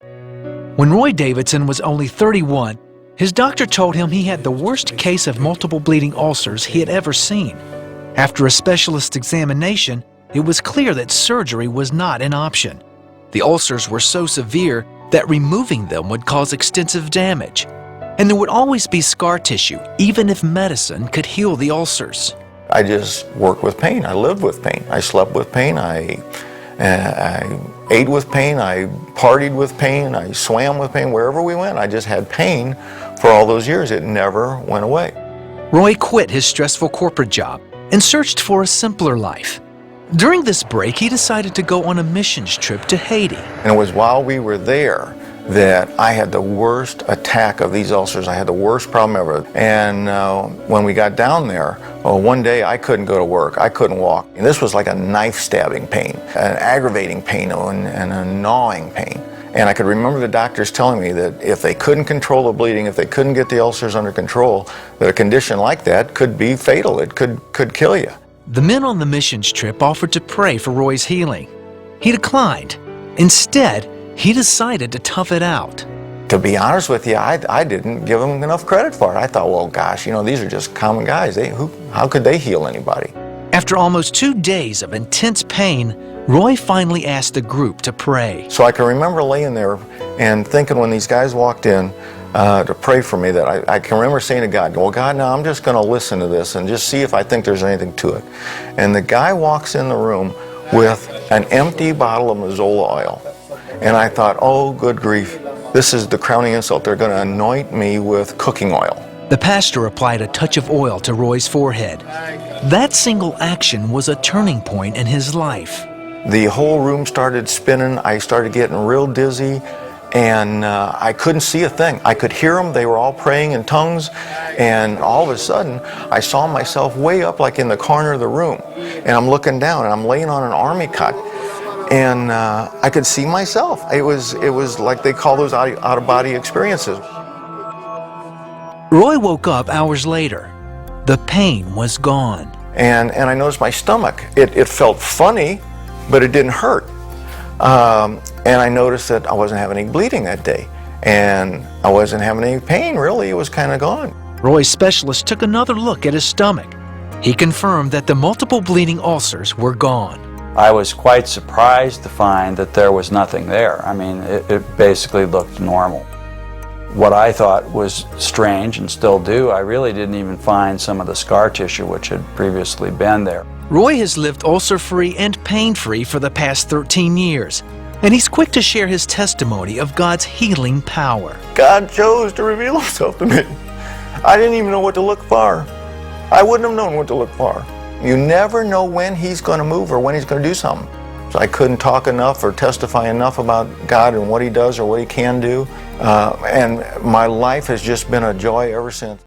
When Roy Davidson was only 31, his doctor told him he had the worst case of multiple bleeding ulcers he had ever seen. After a specialist examination, it was clear that surgery was not an option. The ulcers were so severe that removing them would cause extensive damage, and there would always be scar tissue, even if medicine could heal the ulcers. I just worked with pain. I lived with pain. I slept with pain. I ate with pain. I partied with pain. I swam with pain. Wherever we went, I just had pain for all those years. It never went away. Roy quit his stressful corporate job and searched for a simpler life. During this break, he decided to go on a missions trip to Haiti. And it was while we were there that I had the worst attack of these ulcers. I had the worst problem ever. And when we got down there, one day I couldn't go to work. I couldn't walk. And this was like a knife stabbing pain, an aggravating pain, and a gnawing pain. And I could remember the doctors telling me that if they couldn't control the bleeding, if they couldn't get the ulcers under control, that a condition like that could be fatal. It could kill you. The men on the missions trip offered to pray for Roy's healing. He declined. Instead, he decided to tough it out. To be honest with you, I didn't give them enough credit for it. I thought, well, gosh, these are just common guys. How could they heal anybody? After almost 2 days of intense pain, Roy finally asked the group to pray. So I can remember laying there and thinking when these guys walked in to pray for me that I can remember saying to God, well, God, now I'm just going to listen to this and just see if I think there's anything to it. And the guy walks in the room with an empty bottle of Mazola oil. And I thought, oh, good grief, this is the crowning insult. They're going to anoint me with cooking oil. The pastor applied a touch of oil to Roy's forehead. That single action was a turning point in his life. The whole room started spinning. I started getting real dizzy, and I couldn't see a thing. I could hear them. They were all praying in tongues, and all of a sudden, I saw myself way up like in the corner of the room, and I'm looking down, and I'm laying on an army cot, and I could see myself. It was like they call those out-of-body experiences. Roy woke up hours later. The pain was gone. And I noticed my stomach. It felt funny, but it didn't hurt. And I noticed that I wasn't having any bleeding that day. And I wasn't having any pain, really. It was kind of gone. Roy's specialist took another look at his stomach. He confirmed that the multiple bleeding ulcers were gone. I was quite surprised to find that there was nothing there. I mean, it basically looked normal. What I thought was strange, and still do, I really didn't even find some of the scar tissue which had previously been there. Roy has lived ulcer-free and pain-free for the past 13 years, and he's quick to share his testimony of God's healing power. God chose to reveal himself to me. I didn't even know what to look for. I wouldn't have known what to look for. You never know when he's going to move or when he's going to do something. So I couldn't talk enough or testify enough about God and what he does or what he can do. And my life has just been a joy ever since.